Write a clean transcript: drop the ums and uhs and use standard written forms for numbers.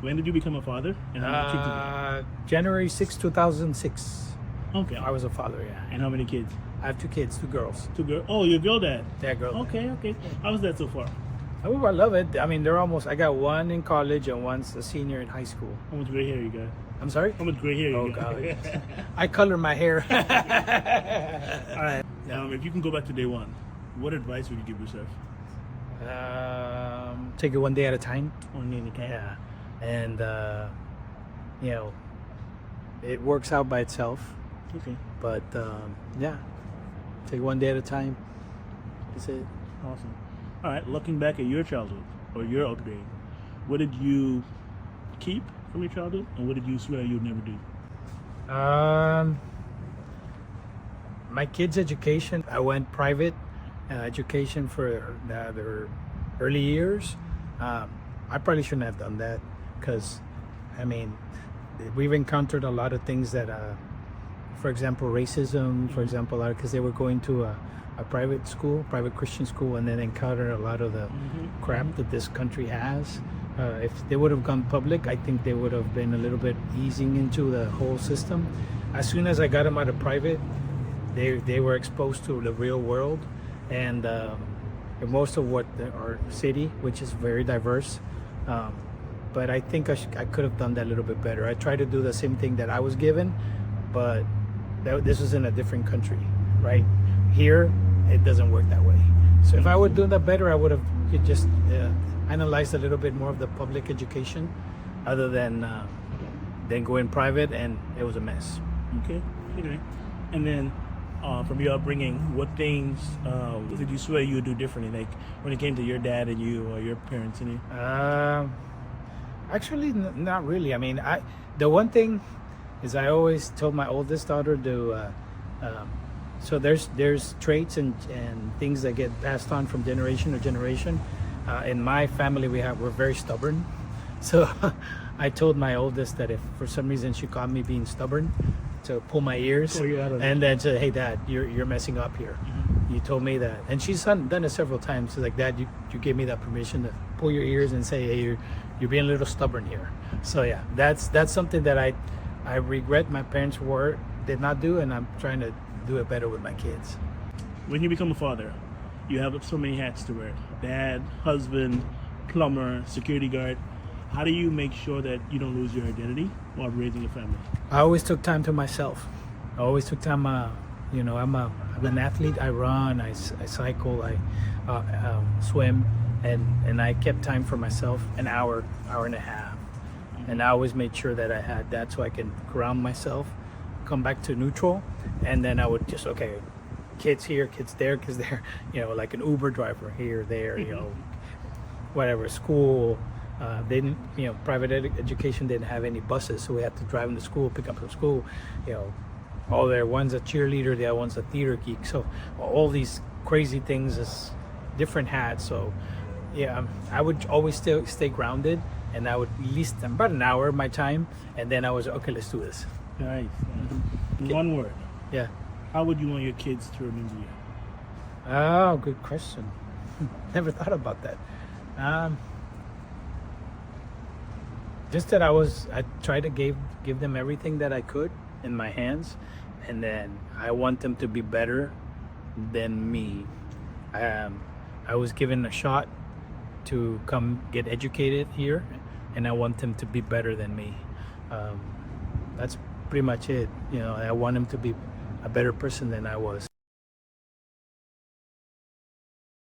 When did you become a father? And how many kids did you January 6, 2006. have? Okay. I was a father, yeah. And how many kids? I have two kids, two girls. Two girls. Oh, you're a girl dad. Yeah, girl. Okay, okay. How's that so far? Oh, I love it. I mean, they're almost, I got one in college and one's a senior in high school. How much gray hair you got? I'm sorry? How much gray hair you Oh, got? God. I color my hair. All right. If you can go back to day one, what advice would you give yourself? Take it one day at a time. On the time. Yeah. And, you know, it works out by itself. Okay. But, yeah, take one day at a time. That's it. Awesome. All right. Looking back at your childhood or your upbringing, what did you keep from your childhood, and what did you swear you'd never do? My kids' education, I went private education for their early years. I probably shouldn't have done that because, I mean, we've encountered a lot of things that, for example, racism, for example, because they were going to a private school, private Christian school, and then encountered a lot of the crap that this country has. If they would have gone public, I think they would have been a little bit easing into the whole system. As soon as I got them out of private, they were exposed to the real world, and most of what our city, which is very diverse. But I think I could have done that a little bit better. I tried to do the same thing that I was given, but this was in a different country, right? Here, it doesn't work that way. So if I would do that better, I would have just analyzed a little bit more of the public education, other than going private, and it was a mess. Okay. Okay. And then, from your upbringing, what things did you swear you would do differently? Like when it came to your dad and you, or your parents and you? Actually, not really. I mean, the one thing is I always told my oldest daughter to. So there's traits and things that get passed on from generation to generation. In my family, we're very stubborn. So I told my oldest that if for some reason she caught me being stubborn, to pull my ears, and then say, "Hey, Dad, you're messing up here. You told me that." And she's done it several times. She's like, "Dad, you gave me that permission to pull your ears and say, hey, you're being a little stubborn here." So yeah, that's something that I regret my parents did not do, and I'm trying to do it better with my kids. When you become a father, you have so many hats to wear: dad, husband, plumber, security guard. How do you make sure that you don't lose your identity while raising a family? I always took time to myself. I always took time. I'm an athlete. I run. I cycle. I swim, and I kept time for myself, an hour and a half. And I always made sure that I had that so I can ground myself, come back to neutral, and then I would just kids here, kids there, like an Uber driver here, there, whatever, school. They didn't, private education didn't have any buses, so we had to drive them to school, pick up from school. All there. One's a cheerleader, the other one's a theater geek. So all these crazy things is different hats. So yeah, I would always still stay grounded, and I would at least about an hour of my time, and then I was okay. Let's do this. Nice. One word. Yeah. How would you want your kids to remember you? Oh, good question. Never thought about that. Just that I tried to give them everything that I could in my hands, and then I want them to be better than me. I was given a shot to come get educated here, and I want them to be better than me. That's pretty much it. I want them to be a better person than I was.